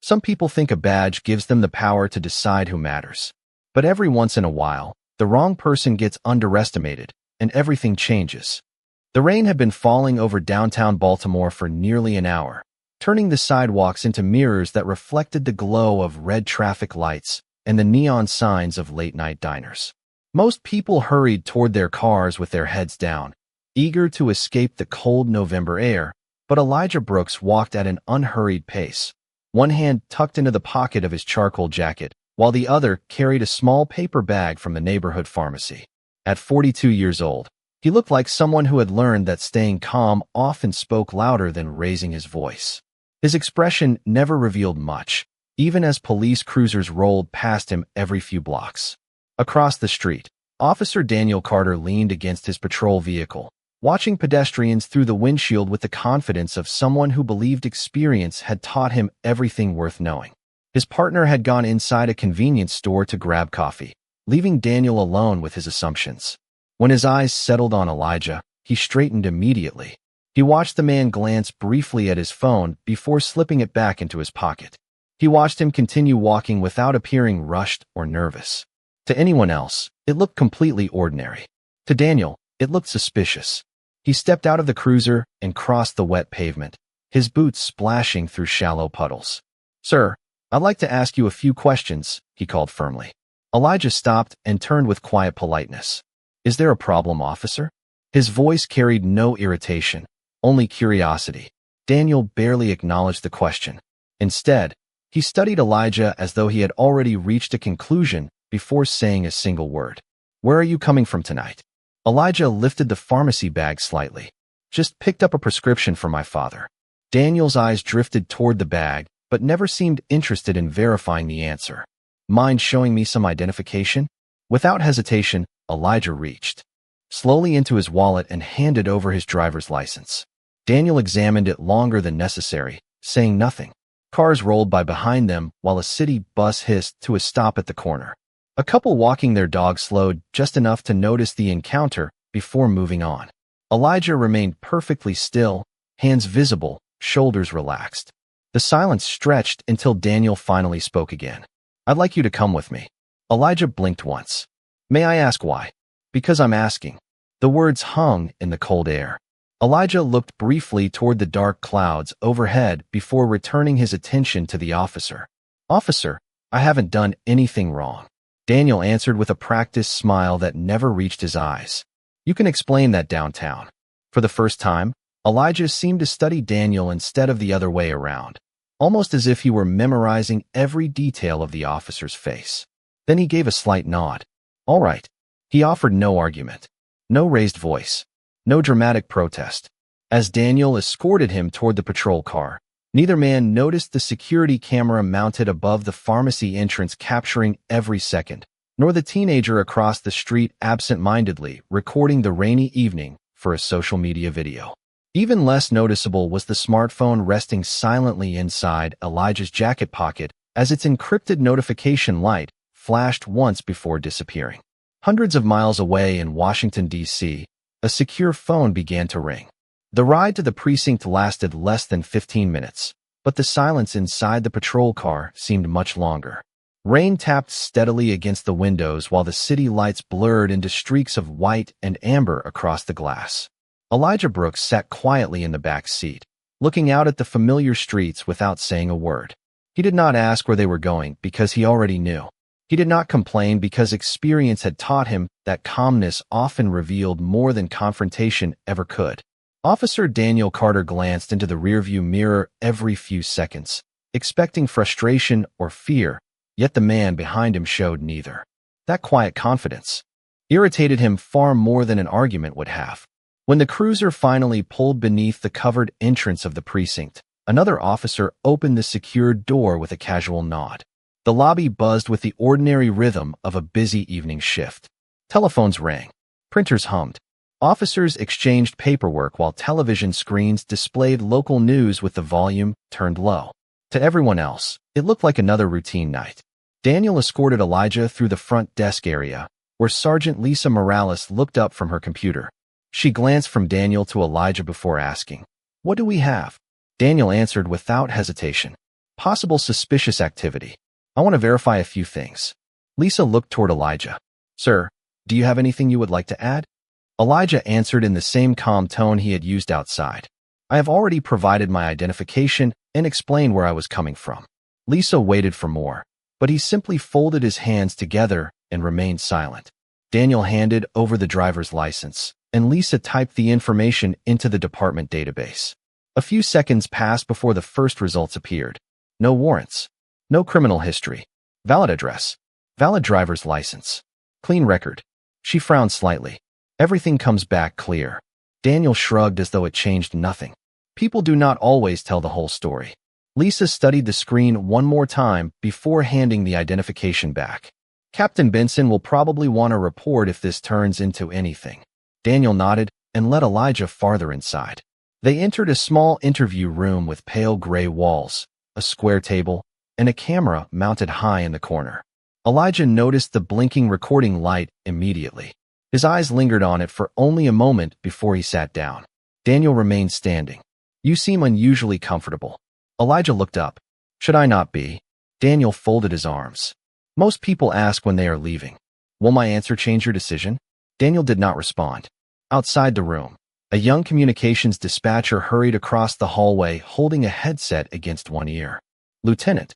Some people think a badge gives them the power to decide who matters. But every once in a while, the wrong person gets underestimated, and everything changes. The rain had been falling over downtown Baltimore for nearly an hour, turning the sidewalks into mirrors that reflected the glow of red traffic lights and the neon signs of late-night diners. Most people hurried toward their cars with their heads down, eager to escape the cold November air, but Elijah Brooks walked at an unhurried pace, one hand tucked into the pocket of his charcoal jacket, while the other carried a small paper bag from the neighborhood pharmacy. At 42 years old, he looked like someone who had learned that staying calm often spoke louder than raising his voice. His expression never revealed much, even as police cruisers rolled past him every few blocks. Across the street, Officer Daniel Carter leaned against his patrol vehicle, watching pedestrians through the windshield with the confidence of someone who believed experience had taught him everything worth knowing. His partner had gone inside a convenience store to grab coffee, leaving Daniel alone with his assumptions. When his eyes settled on Elijah, he straightened immediately. He watched the man glance briefly at his phone before slipping it back into his pocket. He watched him continue walking without appearing rushed or nervous. To anyone else, it looked completely ordinary. To Daniel, it looked suspicious. He stepped out of the cruiser and crossed the wet pavement, his boots splashing through shallow puddles. "Sir, I'd like to ask you a few questions," he called firmly. Elijah stopped and turned with quiet politeness. "Is there a problem, officer?" His voice carried no irritation, only curiosity. Daniel barely acknowledged the question. Instead, he studied Elijah as though he had already reached a conclusion before saying a single word. "Where are you coming from tonight?" Elijah lifted the pharmacy bag slightly. "Just picked up a prescription for my father." Daniel's eyes drifted toward the bag, but never seemed interested in verifying the answer. "Mind showing me some identification?" Without hesitation, Elijah reached slowly into his wallet and handed over his driver's license. Daniel examined it longer than necessary, saying nothing. Cars rolled by behind them while a city bus hissed to a stop at the corner. A couple walking their dog slowed just enough to notice the encounter before moving on. Elijah remained perfectly still, hands visible, shoulders relaxed. The silence stretched until Daniel finally spoke again. "I'd like you to come with me." Elijah blinked once. "May I ask why?" "Because I'm asking." The words hung in the cold air. Elijah looked briefly toward the dark clouds overhead before returning his attention to the officer. "Officer, I haven't done anything wrong." Daniel answered with a practiced smile that never reached his eyes. "You can explain that downtown." For the first time, Elijah seemed to study Daniel instead of the other way around, almost as if he were memorizing every detail of the officer's face. Then he gave a slight nod. "All right." He offered no argument, no raised voice, no dramatic protest. As Daniel escorted him toward the patrol car, neither man noticed the security camera mounted above the pharmacy entrance capturing every second, nor the teenager across the street absent-mindedly recording the rainy evening for a social media video. Even less noticeable was the smartphone resting silently inside Elijah's jacket pocket as its encrypted notification light flashed once before disappearing. Hundreds of miles away in Washington, D.C., a secure phone began to ring. The ride to the precinct lasted less than 15 minutes, but the silence inside the patrol car seemed much longer. Rain tapped steadily against the windows while the city lights blurred into streaks of white and amber across the glass. Elijah Brooks sat quietly in the back seat, looking out at the familiar streets without saying a word. He did not ask where they were going because he already knew. He did not complain because experience had taught him that calmness often revealed more than confrontation ever could. Officer Daniel Carter glanced into the rearview mirror every few seconds, expecting frustration or fear, yet the man behind him showed neither. That quiet confidence irritated him far more than an argument would have. When the cruiser finally pulled beneath the covered entrance of the precinct, another officer opened the secured door with a casual nod. The lobby buzzed with the ordinary rhythm of a busy evening shift. Telephones rang. Printers hummed. Officers exchanged paperwork while television screens displayed local news with the volume turned low. To everyone else, it looked like another routine night. Daniel escorted Elijah through the front desk area, where Sergeant Lisa Morales looked up from her computer. She glanced from Daniel to Elijah before asking, "What do we have?" Daniel answered without hesitation, Possible suspicious activity. I want to verify a few things. Lisa looked toward Elijah. Sir, do you have anything you would like to add? Elijah answered in the same calm tone he had used outside. I have already provided my identification and explained where I was coming from. Lisa waited for more, but he simply folded his hands together and remained silent. Daniel handed over the driver's license, and Lisa typed the information into the department database. A few seconds passed before the first results appeared. No warrants. No criminal history. Valid address. Valid driver's license. Clean record. She frowned slightly. Everything comes back clear. Daniel shrugged as though it changed nothing. People do not always tell the whole story. Lisa studied the screen one more time before handing the identification back. Captain Benson will probably want a report if this turns into anything. Daniel nodded and led Elijah farther inside. They entered a small interview room with pale gray walls, a square table, and a camera mounted high in the corner. Elijah noticed the blinking recording light immediately. His eyes lingered on it for only a moment before he sat down. Daniel remained standing. You seem unusually comfortable. Elijah looked up. Should I not be? Daniel folded his arms. Most people ask when they are leaving. Will my answer change your decision? Daniel did not respond. Outside the room, a young communications dispatcher hurried across the hallway holding a headset against one ear. Lieutenant,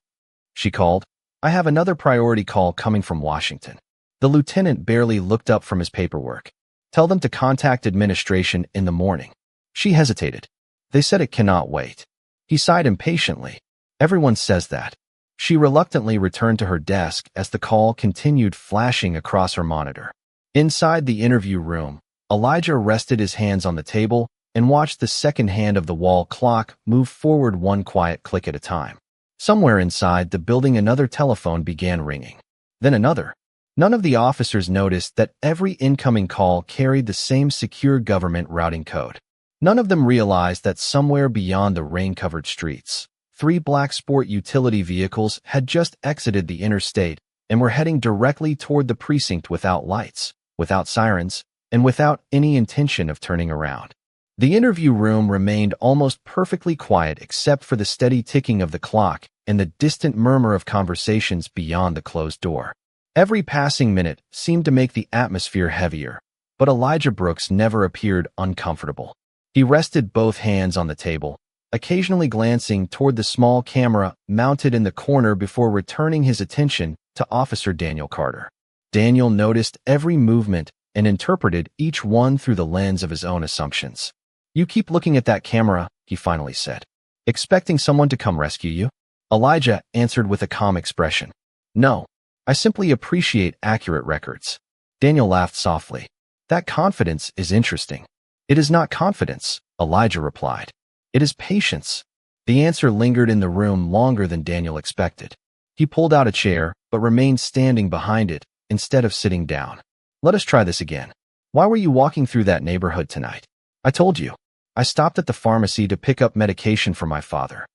she called, I have another priority call coming from Washington. The lieutenant barely looked up from his paperwork. Tell them to contact administration in the morning. She hesitated. They said it cannot wait. He sighed impatiently. Everyone says that. She reluctantly returned to her desk as the call continued flashing across her monitor. Inside the interview room, Elijah rested his hands on the table and watched the second hand of the wall clock move forward one quiet click at a time. Somewhere inside the building another telephone began ringing. Then another. None of the officers noticed that every incoming call carried the same secure government routing code. None of them realized that somewhere beyond the rain-covered streets, 3 black sport utility vehicles had just exited the interstate and were heading directly toward the precinct without lights, without sirens, and without any intention of turning around. The interview room remained almost perfectly quiet except for the steady ticking of the clock and the distant murmur of conversations beyond the closed door. Every passing minute seemed to make the atmosphere heavier, but Elijah Brooks never appeared uncomfortable. He rested both hands on the table, occasionally glancing toward the small camera mounted in the corner before returning his attention to Officer Daniel Carter. Daniel noticed every movement and interpreted each one through the lens of his own assumptions. You keep looking at that camera, he finally said. Expecting someone to come rescue you? Elijah answered with a calm expression. No. I simply appreciate accurate records. Daniel laughed softly. That confidence is interesting. It is not confidence, Elijah replied. It is patience. The answer lingered in the room longer than Daniel expected. He pulled out a chair, but remained standing behind it instead of sitting down. Let us try this again. Why were you walking through that neighborhood tonight? I told you. I stopped at the pharmacy to pick up medication for my father.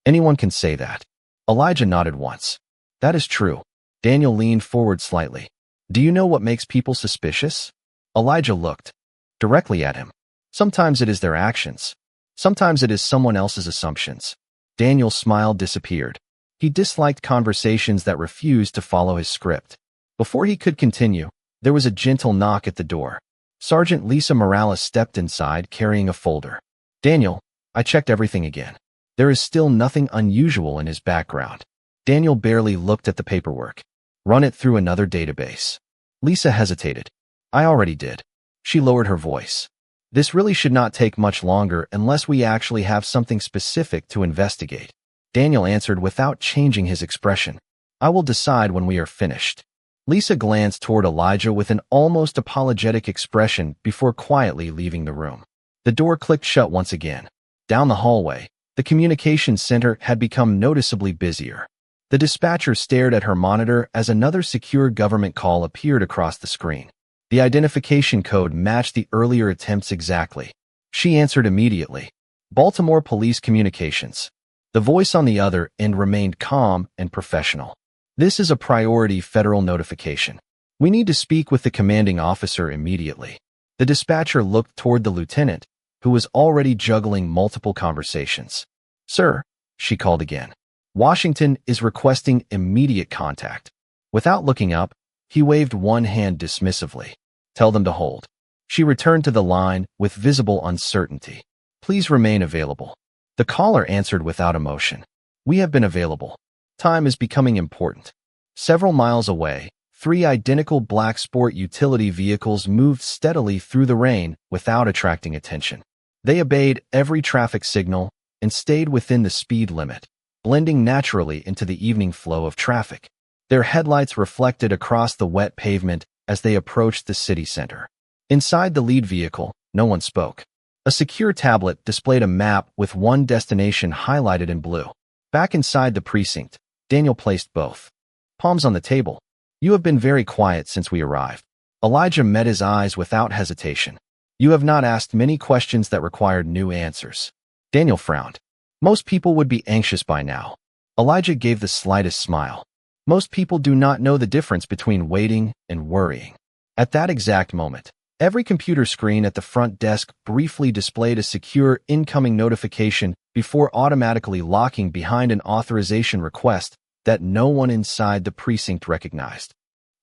Anyone can say that. Elijah nodded once. That is true. Daniel leaned forward slightly. Do you know what makes people suspicious? Elijah looked directly at him. Sometimes it is their actions. Sometimes it is someone else's assumptions. Daniel's smile disappeared. He disliked conversations that refused to follow his script. Before he could continue, there was a gentle knock at the door. Sergeant Lisa Morales stepped inside carrying a folder. Daniel, I checked everything again. There is still nothing unusual in his background. Daniel barely looked at the paperwork. Run it through another database. Lisa hesitated. I already did. She lowered her voice. This really should not take much longer unless we actually have something specific to investigate. Daniel answered without changing his expression. I will decide when we are finished. Lisa glanced toward Elijah with an almost apologetic expression before quietly leaving the room. The door clicked shut once again. Down the hallway, the communications center had become noticeably busier. The dispatcher stared at her monitor as another secure government call appeared across the screen. The identification code matched the earlier attempts exactly. She answered immediately. Baltimore Police Communications. The voice on the other end remained calm and professional. This is a priority federal notification. We need to speak with the commanding officer immediately. The dispatcher looked toward the lieutenant, who was already juggling multiple conversations. Sir, she called again. Washington is requesting immediate contact. Without looking up, he waved one hand dismissively. Tell them to hold. She returned to the line with visible uncertainty. Please remain available. The caller answered without emotion. We have been available. Time is becoming important. Several miles away, 3 identical black sport utility vehicles moved steadily through the rain without attracting attention. They obeyed every traffic signal and stayed within the speed limit, blending naturally into the evening flow of traffic. Their headlights reflected across the wet pavement as they approached the city center. Inside the lead vehicle, no one spoke. A secure tablet displayed a map with one destination highlighted in blue. Back inside the precinct, Daniel placed both palms on the table. You have been very quiet since we arrived. Elijah met his eyes without hesitation. You have not asked many questions that required new answers. Daniel frowned. Most people would be anxious by now. Elijah gave the slightest smile. Most people do not know the difference between waiting and worrying. At that exact moment, every computer screen at the front desk briefly displayed a secure incoming notification before automatically locking behind an authorization request that no one inside the precinct recognized.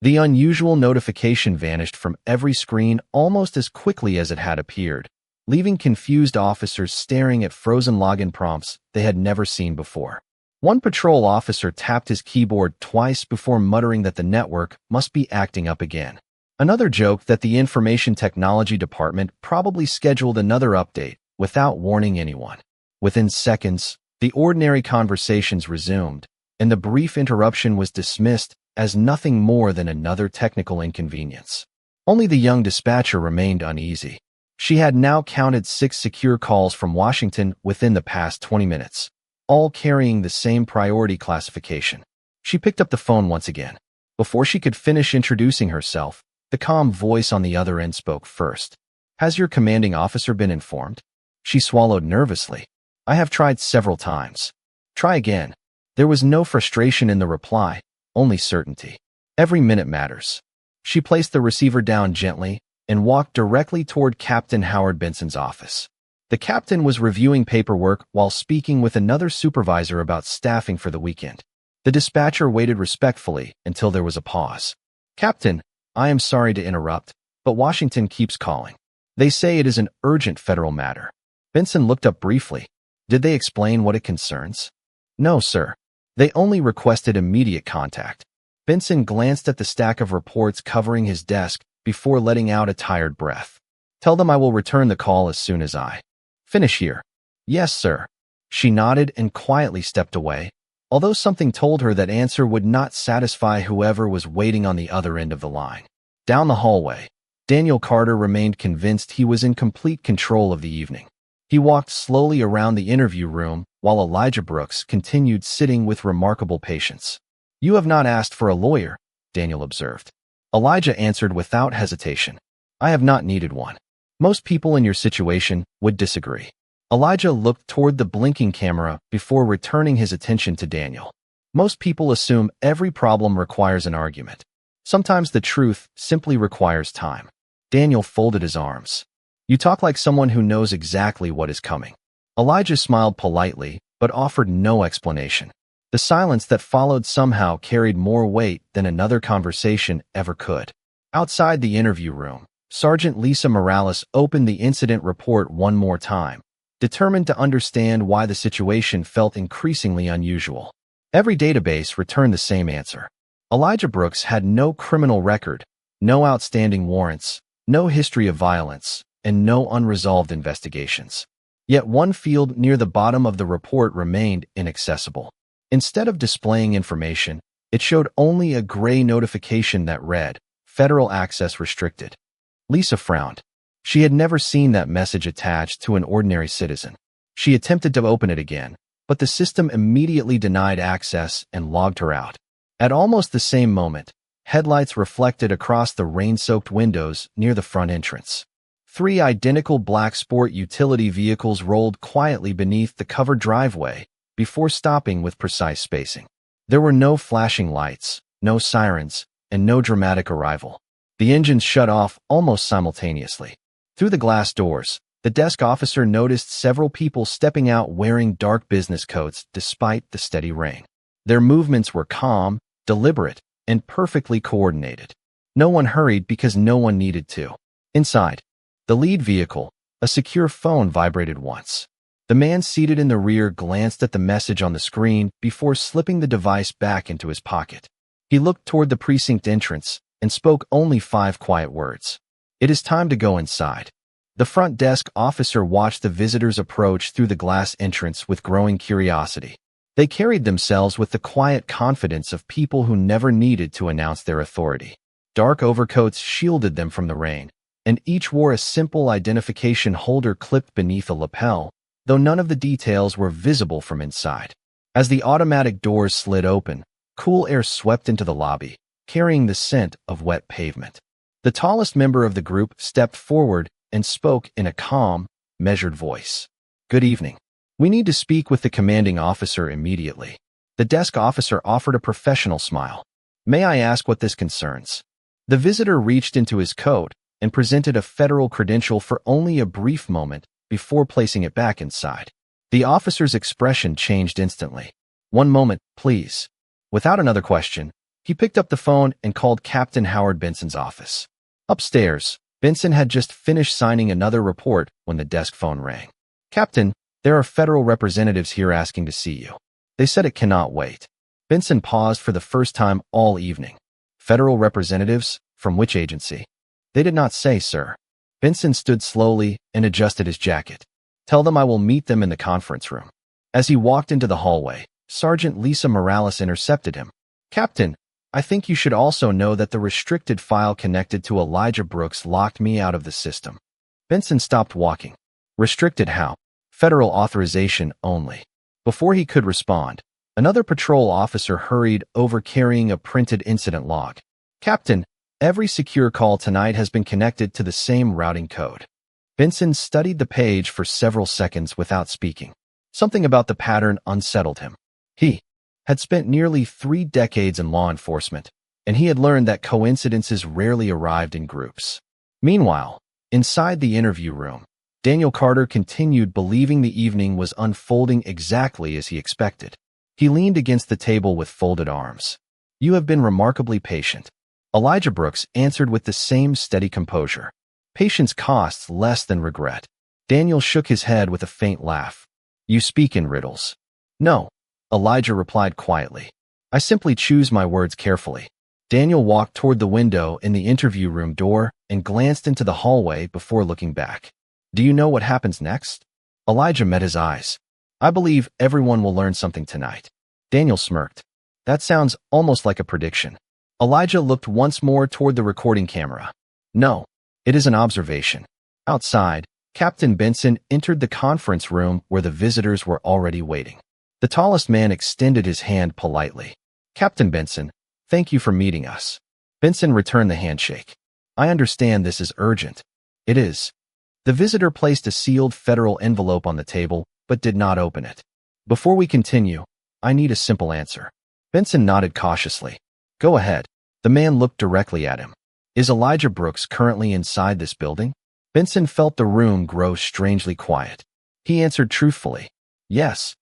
The unusual notification vanished from every screen almost as quickly as it had appeared, leaving confused officers staring at frozen login prompts they had never seen before. One patrol officer tapped his keyboard twice before muttering that the network must be acting up again. Another joked that the information technology department probably scheduled another update without warning anyone. Within seconds, the ordinary conversations resumed, and the brief interruption was dismissed as nothing more than another technical inconvenience. Only the young dispatcher remained uneasy. She had now counted 6 secure calls from Washington within the past 20 minutes, all carrying the same priority classification. She picked up the phone once again. Before she could finish introducing herself, the calm voice on the other end spoke first. Has your commanding officer been informed? She swallowed nervously. I have tried several times. Try again. There was no frustration in the reply, only certainty. Every minute matters. She placed the receiver down gently and walked directly toward Captain Howard Benson's office. The captain was reviewing paperwork while speaking with another supervisor about staffing for the weekend. The dispatcher waited respectfully until there was a pause. Captain, I am sorry to interrupt, but Washington keeps calling. They say it is an urgent federal matter. Benson looked up briefly. Did they explain what it concerns? No, sir. They only requested immediate contact. Benson glanced at the stack of reports covering his desk before letting out a tired breath. Tell them I will return the call as soon as I finish here. Yes, sir. She nodded and quietly stepped away, although something told her that answer would not satisfy whoever was waiting on the other end of the line. Down the hallway, Daniel Carter remained convinced he was in complete control of the evening. He walked slowly around the interview room while Elijah Brooks continued sitting with remarkable patience. You have not asked for a lawyer, Daniel observed. Elijah answered without hesitation. I have not needed one. Most people in your situation would disagree. Elijah looked toward the blinking camera before returning his attention to Daniel. Most people assume every problem requires an argument. Sometimes the truth simply requires time. Daniel folded his arms. You talk like someone who knows exactly what is coming. Elijah smiled politely, but offered no explanation. The silence that followed somehow carried more weight than another conversation ever could. Outside the interview room, Sergeant Lisa Morales opened the incident report one more time, determined to understand why the situation felt increasingly unusual. Every database returned the same answer. Elijah Brooks had no criminal record, no outstanding warrants, no history of violence, and no unresolved investigations. Yet one field near the bottom of the report remained inaccessible. Instead of displaying information, it showed only a gray notification that read, Federal Access Restricted. Lisa frowned. She had never seen that message attached to an ordinary citizen. She attempted to open it again, but the system immediately denied access and logged her out. At almost the same moment, headlights reflected across the rain-soaked windows near the front entrance. 3 identical black sport utility vehicles rolled quietly beneath the covered driveway before stopping with precise spacing. There were no flashing lights, no sirens, and no dramatic arrival. The engines shut off almost simultaneously. Through the glass doors, The desk officer noticed several people stepping out wearing dark business coats despite the steady rain. Their movements were calm, deliberate, and perfectly coordinated. No one hurried because no one needed to. Inside the lead vehicle, a secure phone vibrated once. The man seated in the rear glanced at the message on the screen before slipping the device back into his pocket. He looked toward the precinct entrance and spoke only 5 quiet words. "It is time to go inside." The front desk officer watched the visitors approach through the glass entrance with growing curiosity. They carried themselves with the quiet confidence of people who never needed to announce their authority. Dark overcoats shielded them from the rain, and each wore a simple identification holder clipped beneath a lapel, though none of the details were visible from inside. As the automatic doors slid open, cool air swept into the lobby, carrying the scent of wet pavement. The tallest member of the group stepped forward and spoke in a calm, measured voice. "Good evening. We need to speak with the commanding officer immediately." The desk officer offered a professional smile. "May I ask what this concerns?" The visitor reached into his coat and presented a federal credential for only a brief moment before placing it back inside. The officer's expression changed instantly. "One moment, please." Without another question, he picked up the phone and called Captain Howard Benson's office. Upstairs, Benson had just finished signing another report when the desk phone rang. "Captain, there are federal representatives here asking to see you. They said it cannot wait." Benson paused for the first time all evening. "Federal representatives? From which agency?" "They did not say, sir." Benson stood slowly and adjusted his jacket. "Tell them I will meet them in the conference room." As he walked into the hallway, Sergeant Lisa Morales intercepted him. "Captain, I think you should also know that the restricted file connected to Elijah Brooks locked me out of the system." Benson stopped walking. "Restricted how?" "Federal authorization only." Before he could respond, another patrol officer hurried over carrying a printed incident log. "Captain, every secure call tonight has been connected to the same routing code." Benson studied the page for several seconds without speaking. Something about the pattern unsettled him. He had spent nearly 3 decades in law enforcement, and he had learned that coincidences rarely arrived in groups. Meanwhile, inside the interview room, Daniel Carter continued believing the evening was unfolding exactly as he expected. He leaned against the table with folded arms. "You have been remarkably patient." Elijah Brooks answered with the same steady composure. "Patience costs less than regret." Daniel shook his head with a faint laugh. "You speak in riddles." "No," Elijah replied quietly. "I simply choose my words carefully." Daniel walked toward the window in the interview room door and glanced into the hallway before looking back. "Do you know what happens next?" Elijah met his eyes. "I believe everyone will learn something tonight." Daniel smirked. "That sounds almost like a prediction." Elijah looked once more toward the recording camera. "No, it is an observation." Outside, Captain Benson entered the conference room where the visitors were already waiting. The tallest man extended his hand politely. "Captain Benson, thank you for meeting us." Benson returned the handshake. "I understand this is urgent." "It is." The visitor placed a sealed federal envelope on the table, but did not open it. "Before we continue, I need a simple answer." Benson nodded cautiously. "Go ahead." The man looked directly at him. "Is Elijah Brooks currently inside this building?" Benson felt the room grow strangely quiet. He answered truthfully, "Yes."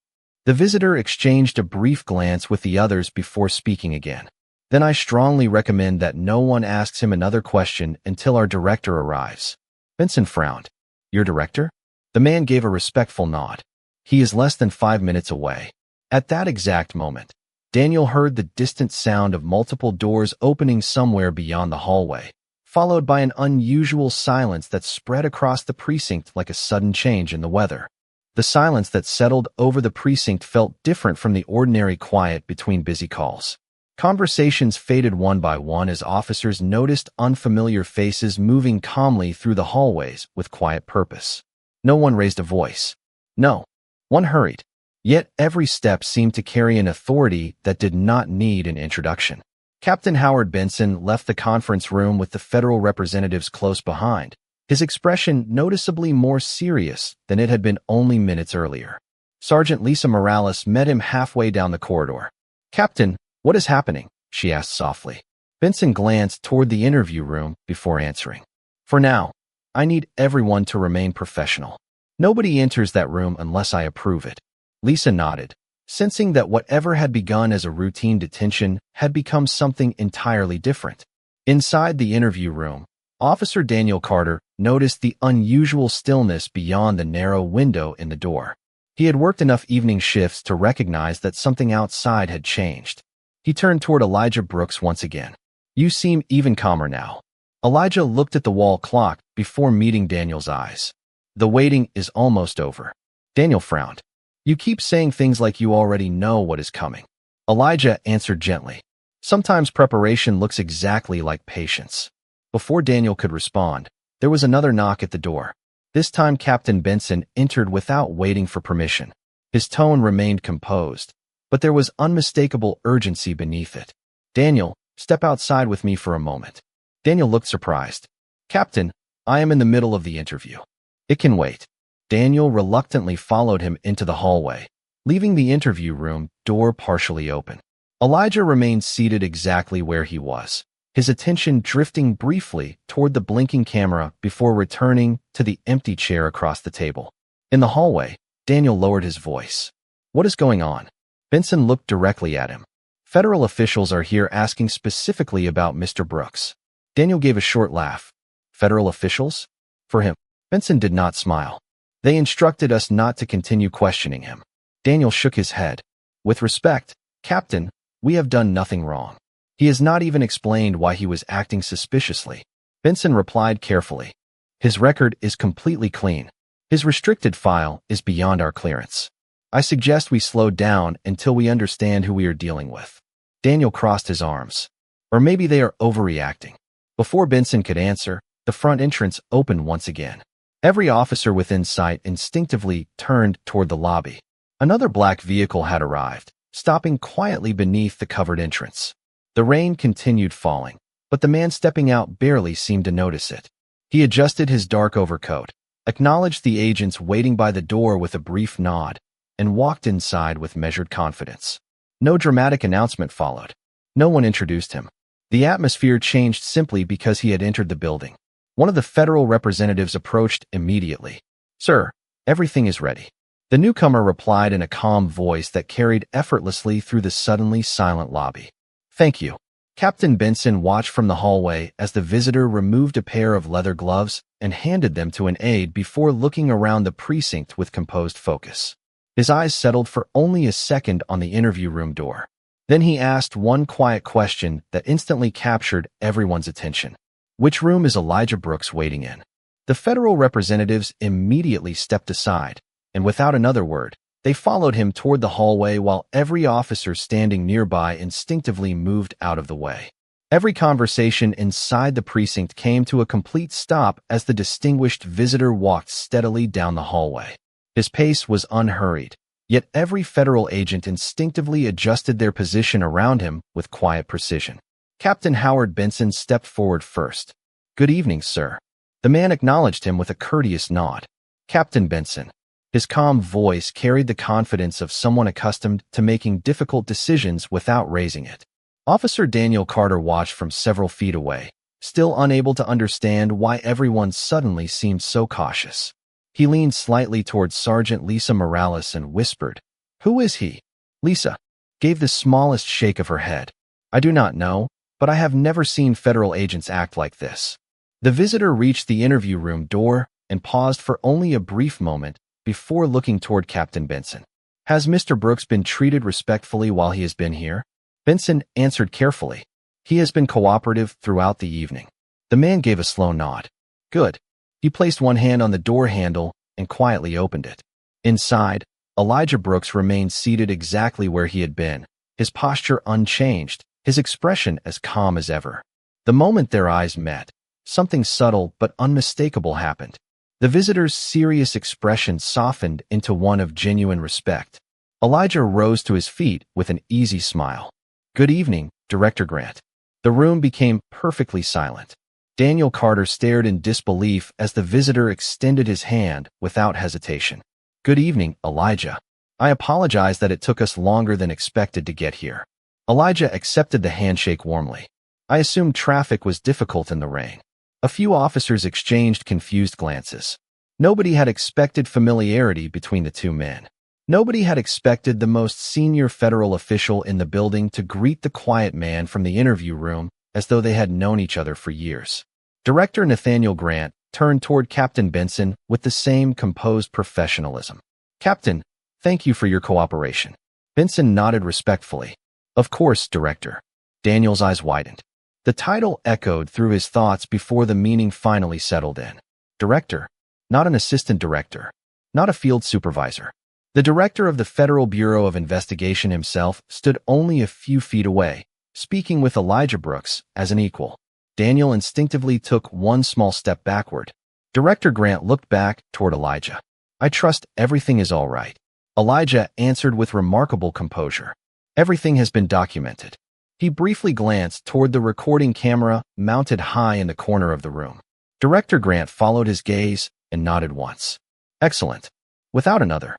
The visitor exchanged a brief glance with the others before speaking again. "Then I strongly recommend that no one asks him another question until our director arrives." Benson frowned. "Your director?" The man gave a respectful nod. "He is less than 5 minutes away." At that exact moment, Daniel heard the distant sound of multiple doors opening somewhere beyond the hallway, followed by an unusual silence that spread across the precinct like a sudden change in the weather. The silence that settled over the precinct felt different from the ordinary quiet between busy calls. Conversations faded one by one as officers noticed unfamiliar faces moving calmly through the hallways with quiet purpose. No one raised a voice. No one hurried. Yet every step seemed to carry an authority that did not need an introduction. Captain Howard Benson left the conference room with the federal representatives close behind, his expression noticeably more serious than it had been only minutes earlier. Sergeant Lisa Morales met him halfway down the corridor. "Captain, what is happening?" she asked softly. Benson glanced toward the interview room before answering. "For now, I need everyone to remain professional. Nobody enters that room unless I approve it." Lisa nodded, sensing that whatever had begun as a routine detention had become something entirely different. Inside the interview room, Officer Daniel Carter noticed the unusual stillness beyond the narrow window in the door. He had worked enough evening shifts to recognize that something outside had changed. He turned toward Elijah Brooks once again. "You seem even calmer now." Elijah looked at the wall clock before meeting Daniel's eyes. "The waiting is almost over." Daniel frowned. "You keep saying things like you already know what is coming." Elijah answered gently. "Sometimes preparation looks exactly like patience." Before Daniel could respond, there was another knock at the door. This time Captain Benson entered without waiting for permission. His tone remained composed, but there was unmistakable urgency beneath it. "Daniel, step outside with me for a moment." Daniel looked surprised. "Captain, I am in the middle of the interview." "It can wait." Daniel reluctantly followed him into the hallway, leaving the interview room door partially open. Elijah remained seated exactly where he was, his attention drifting briefly toward the blinking camera before returning to the empty chair across the table. In the hallway, Daniel lowered his voice. "What is going on?" Benson looked directly at him. "Federal officials are here asking specifically about Mr. Brooks." Daniel gave a short laugh. "Federal officials?" For him, Benson did not smile. "They instructed us not to continue questioning him." Daniel shook his head. "With respect, Captain, we have done nothing wrong. He has not even explained why he was acting suspiciously." Benson replied carefully. "His record is completely clean. His restricted file is beyond our clearance. I suggest we slow down until we understand who we are dealing with." Daniel crossed his arms. "Or maybe they are overreacting." Before Benson could answer, the front entrance opened once again. Every officer within sight instinctively turned toward the lobby. Another black vehicle had arrived, stopping quietly beneath the covered entrance. The rain continued falling, but the man stepping out barely seemed to notice it. He adjusted his dark overcoat, acknowledged the agents waiting by the door with a brief nod, and walked inside with measured confidence. No dramatic announcement followed. No one introduced him. The atmosphere changed simply because he had entered the building. One of the federal representatives approached immediately. "Sir, everything is ready." The newcomer replied in a calm voice that carried effortlessly through the suddenly silent lobby. "Thank you." Captain Benson watched from the hallway as the visitor removed a pair of leather gloves and handed them to an aide before looking around the precinct with composed focus. His eyes settled for only a second on the interview room door. Then he asked one quiet question that instantly captured everyone's attention. "Which room is Elijah Brooks waiting in?" The federal representatives immediately stepped aside, and without another word, they followed him toward the hallway while every officer standing nearby instinctively moved out of the way. Every conversation inside the precinct came to a complete stop as the distinguished visitor walked steadily down the hallway. His pace was unhurried, yet every federal agent instinctively adjusted their position around him with quiet precision. Captain Howard Benson stepped forward first. "Good evening, sir." The man acknowledged him with a courteous nod. "Captain Benson." His calm voice carried the confidence of someone accustomed to making difficult decisions without raising it. Officer Daniel Carter watched from several feet away, still unable to understand why everyone suddenly seemed so cautious. He leaned slightly towards Sergeant Lisa Morales and whispered, "Who is he?" Lisa gave the smallest shake of her head. "I do not know, but I have never seen federal agents act like this." The visitor reached the interview room door and paused for only a brief moment before looking toward Captain Benson. "Has Mr. Brooks been treated respectfully while he has been here?" Benson answered carefully. "He has been cooperative throughout the evening." The man gave a slow nod. "Good." He placed one hand on the door handle and quietly opened it. Inside, Elijah Brooks remained seated exactly where he had been, his posture unchanged, his expression as calm as ever. The moment their eyes met, something subtle but unmistakable happened. The visitor's serious expression softened into one of genuine respect. Elijah rose to his feet with an easy smile. "Good evening, Director Grant." The room became perfectly silent. Daniel Carter stared in disbelief as the visitor extended his hand without hesitation. "Good evening, Elijah. I apologize that it took us longer than expected to get here." Elijah accepted the handshake warmly. "I assumed traffic was difficult in the rain." A few officers exchanged confused glances. Nobody had expected familiarity between the two men. Nobody had expected the most senior federal official in the building to greet the quiet man from the interview room as though they had known each other for years. Director Nathaniel Grant turned toward Captain Benson with the same composed professionalism. "Captain, thank you for your cooperation." Benson nodded respectfully. "Of course, Director." Daniel's eyes widened. The title echoed through his thoughts before the meaning finally settled in. Director, not an assistant director, not a field supervisor. The director of the Federal Bureau of Investigation himself stood only a few feet away, speaking with Elijah Brooks as an equal. Daniel instinctively took one small step backward. Director Grant looked back toward Elijah. "I trust everything is all right." Elijah answered with remarkable composure. "Everything has been documented." He briefly glanced toward the recording camera mounted high in the corner of the room. Director Grant followed his gaze and nodded once. "Excellent." Without another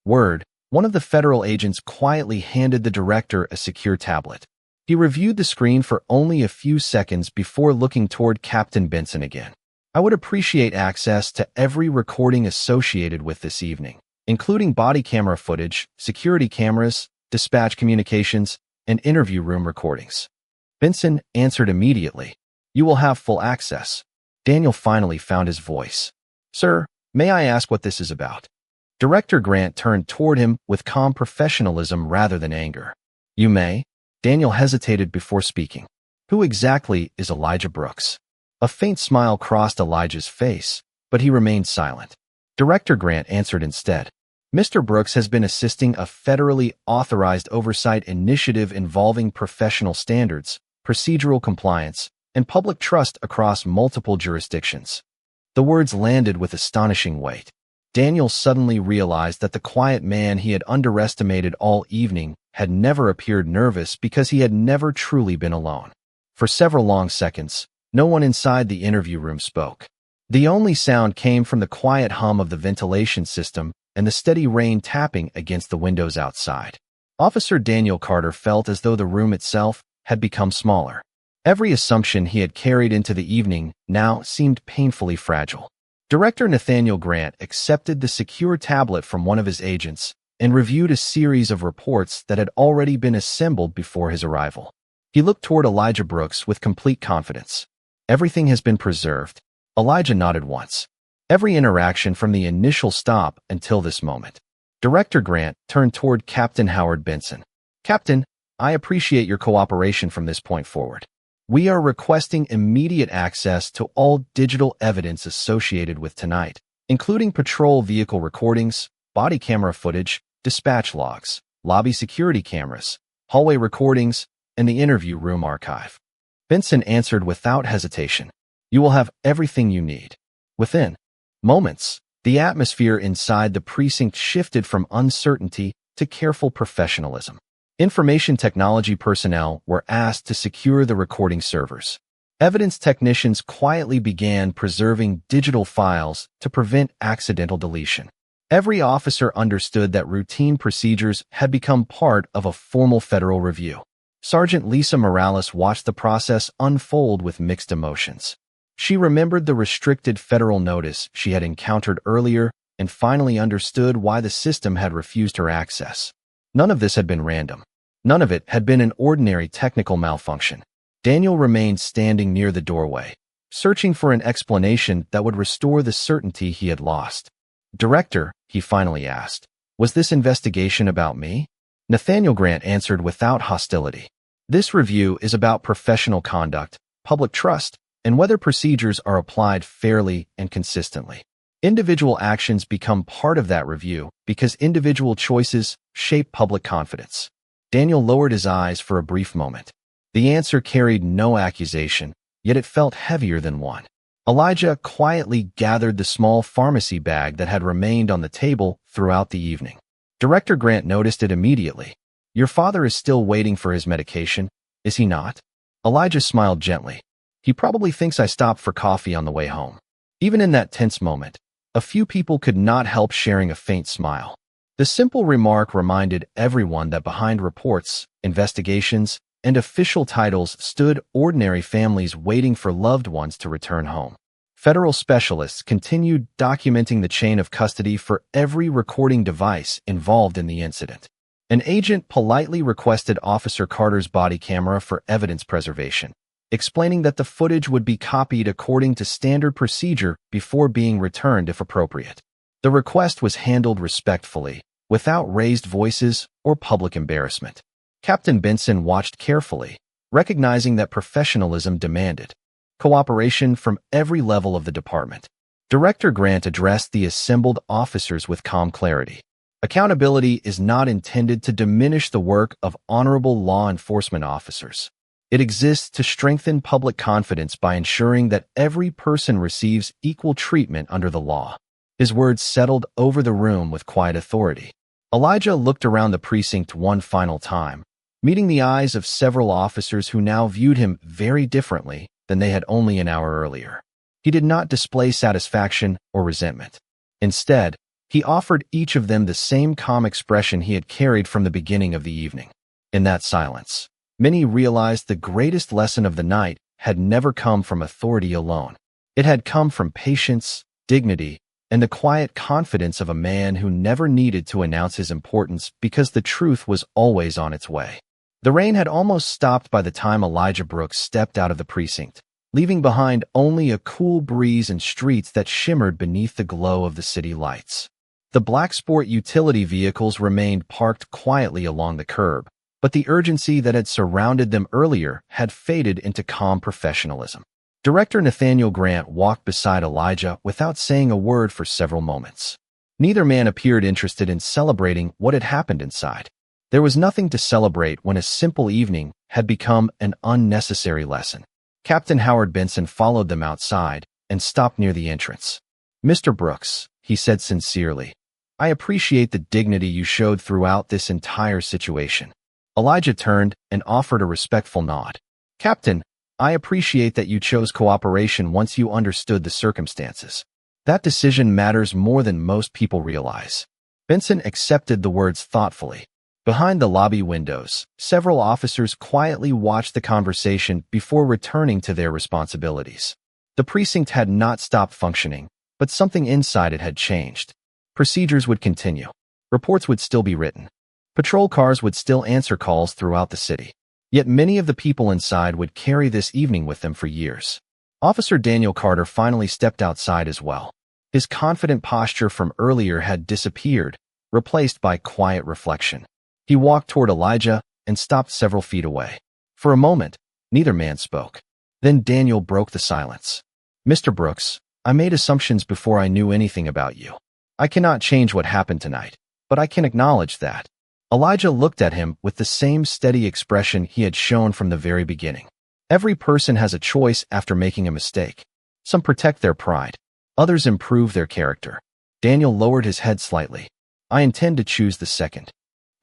word, one of the federal agents quietly handed the director a secure tablet. He reviewed the screen for only a few seconds before looking toward Captain Benson again. "I would appreciate access to every recording associated with this evening, including body camera footage, security cameras, dispatch communications, and interview room recordings." Benson answered immediately. "You will have full access." Daniel finally found his voice. "Sir, may I ask what this is about?" Director Grant turned toward him with calm professionalism rather than anger. "You may." Daniel hesitated before speaking. "Who exactly is Elijah Brooks?" A faint smile crossed Elijah's face, but he remained silent. Director Grant answered instead. "Mr. Brooks has been assisting a federally authorized oversight initiative involving professional standards, procedural compliance, and public trust across multiple jurisdictions." The words landed with astonishing weight. Daniel suddenly realized that the quiet man he had underestimated all evening had never appeared nervous because he had never truly been alone. For several long seconds, no one inside the interview room spoke. The only sound came from the quiet hum of the ventilation system and the steady rain tapping against the windows outside. Officer Daniel Carter felt as though the room itself had become smaller. Every assumption he had carried into the evening now seemed painfully fragile. Director Nathaniel Grant accepted the secure tablet from one of his agents and reviewed a series of reports that had already been assembled before his arrival. He looked toward Elijah Brooks with complete confidence. "Everything has been preserved." Elijah nodded once. "Every interaction from the initial stop until this moment." Director Grant turned toward Captain Howard Benson. "Captain, I appreciate your cooperation from this point forward. We are requesting immediate access to all digital evidence associated with tonight, including patrol vehicle recordings, body camera footage, dispatch logs, lobby security cameras, hallway recordings, and the interview room archive." Benson answered without hesitation. "You will have everything you need." Within moments, the atmosphere inside the precinct shifted from uncertainty to careful professionalism. Information technology personnel were asked to secure the recording servers. Evidence technicians quietly began preserving digital files to prevent accidental deletion. Every officer understood that routine procedures had become part of a formal federal review. Sergeant Lisa Morales watched the process unfold with mixed emotions. She remembered the restricted federal notice she had encountered earlier and finally understood why the system had refused her access. None of this had been random. None of it had been an ordinary technical malfunction. Daniel remained standing near the doorway, searching for an explanation that would restore the certainty he had lost. "Director," he finally asked, "was this investigation about me?" Nathaniel Grant answered without hostility. "This review is about professional conduct, public trust, and whether procedures are applied fairly and consistently. Individual actions become part of that review because individual choices shape public confidence." Daniel lowered his eyes for a brief moment. The answer carried no accusation, yet it felt heavier than one. Elijah quietly gathered the small pharmacy bag that had remained on the table throughout the evening. Director Grant noticed it immediately. "Your father is still waiting for his medication, is he not?" Elijah smiled gently. "He probably thinks I stopped for coffee on the way home." Even in that tense moment, a few people could not help sharing a faint smile. The simple remark reminded everyone that behind reports, investigations, and official titles stood ordinary families waiting for loved ones to return home. Federal specialists continued documenting the chain of custody for every recording device involved in the incident. An agent politely requested Officer Carter's body camera for evidence preservation, explaining that the footage would be copied according to standard procedure before being returned if appropriate. The request was handled respectfully, without raised voices or public embarrassment. Captain Benson watched carefully, recognizing that professionalism demanded cooperation from every level of the department. Director Grant addressed the assembled officers with calm clarity. Accountability is not intended to diminish the work of honorable law enforcement officers. It exists to strengthen public confidence by ensuring that every person receives equal treatment under the law. His words settled over the room with quiet authority. Elijah looked around the precinct one final time, meeting the eyes of several officers who now viewed him very differently than they had only an hour earlier. He did not display satisfaction or resentment. Instead, he offered each of them the same calm expression he had carried from the beginning of the evening. In that silence, many realized the greatest lesson of the night had never come from authority alone. It had come from patience, dignity, and the quiet confidence of a man who never needed to announce his importance because the truth was always on its way. The rain had almost stopped by the time Elijah Brooks stepped out of the precinct, leaving behind only a cool breeze and streets that shimmered beneath the glow of the city lights. The black sport utility vehicles remained parked quietly along the curb, but the urgency that had surrounded them earlier had faded into calm professionalism. Director Nathaniel Grant walked beside Elijah without saying a word for several moments. Neither man appeared interested in celebrating what had happened inside. There was nothing to celebrate when a simple evening had become an unnecessary lesson. Captain Howard Benson followed them outside and stopped near the entrance. "Mr. Brooks," he said sincerely, "I appreciate the dignity you showed throughout this entire situation." Elijah turned and offered a respectful nod. "Captain, I appreciate that you chose cooperation once you understood the circumstances. That decision matters more than most people realize." Benson accepted the words thoughtfully. Behind the lobby windows, several officers quietly watched the conversation before returning to their responsibilities. The precinct had not stopped functioning, but something inside it had changed. Procedures would continue. Reports would still be written. Patrol cars would still answer calls throughout the city. Yet many of the people inside would carry this evening with them for years. Officer Daniel Carter finally stepped outside as well. His confident posture from earlier had disappeared, replaced by quiet reflection. He walked toward Elijah and stopped several feet away. For a moment, neither man spoke. Then Daniel broke the silence. "Mr. Brooks, I made assumptions before I knew anything about you. I cannot change what happened tonight, but I can acknowledge that." Elijah looked at him with the same steady expression he had shown from the very beginning. Every person has a choice after making a mistake. Some protect their pride. Others improve their character. Daniel lowered his head slightly. "I intend to choose the second."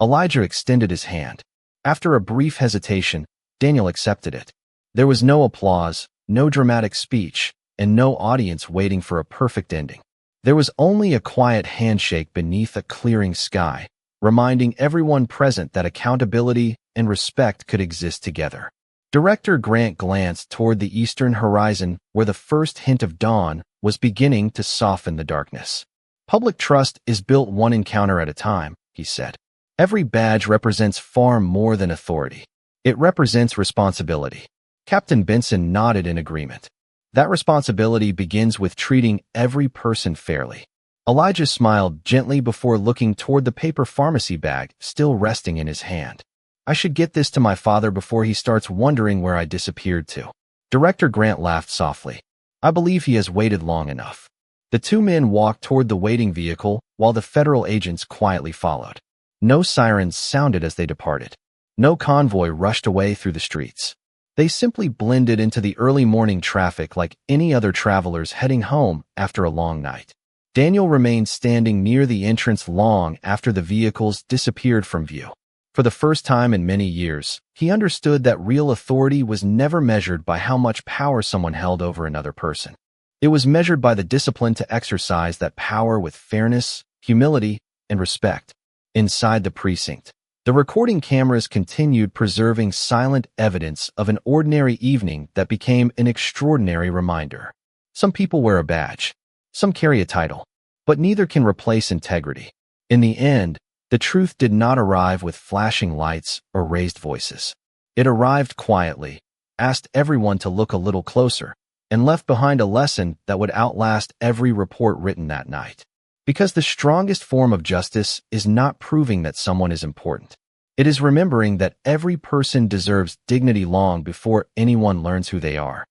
Elijah extended his hand. After a brief hesitation, Daniel accepted it. There was no applause, no dramatic speech, and no audience waiting for a perfect ending. There was only a quiet handshake beneath a clearing sky, reminding everyone present that accountability and respect could exist together. Director Grant glanced toward the eastern horizon where the first hint of dawn was beginning to soften the darkness. "Public trust is built one encounter at a time," he said. "Every badge represents far more than authority. It represents responsibility." Captain Benson nodded in agreement. "That responsibility begins with treating every person fairly." Elijah smiled gently before looking toward the paper pharmacy bag still resting in his hand. "I should get this to my father before he starts wondering where I disappeared to." Director Grant laughed softly. "I believe he has waited long enough." The two men walked toward the waiting vehicle while the federal agents quietly followed. No sirens sounded as they departed. No convoy rushed away through the streets. They simply blended into the early morning traffic like any other travelers heading home after a long night. Daniel remained standing near the entrance long after the vehicles disappeared from view. For the first time in many years, he understood that real authority was never measured by how much power someone held over another person. It was measured by the discipline to exercise that power with fairness, humility, and respect. Inside the precinct, The recording cameras continued preserving silent evidence of an ordinary evening that became an extraordinary reminder. Some people wear a badge. Some carry a title. But neither can replace integrity. In the end, the truth did not arrive with flashing lights or raised voices. It arrived quietly, asked everyone to look a little closer, and left behind a lesson that would outlast every report written that night. Because the strongest form of justice is not proving that someone is important. It is remembering that every person deserves dignity long before anyone learns who they are.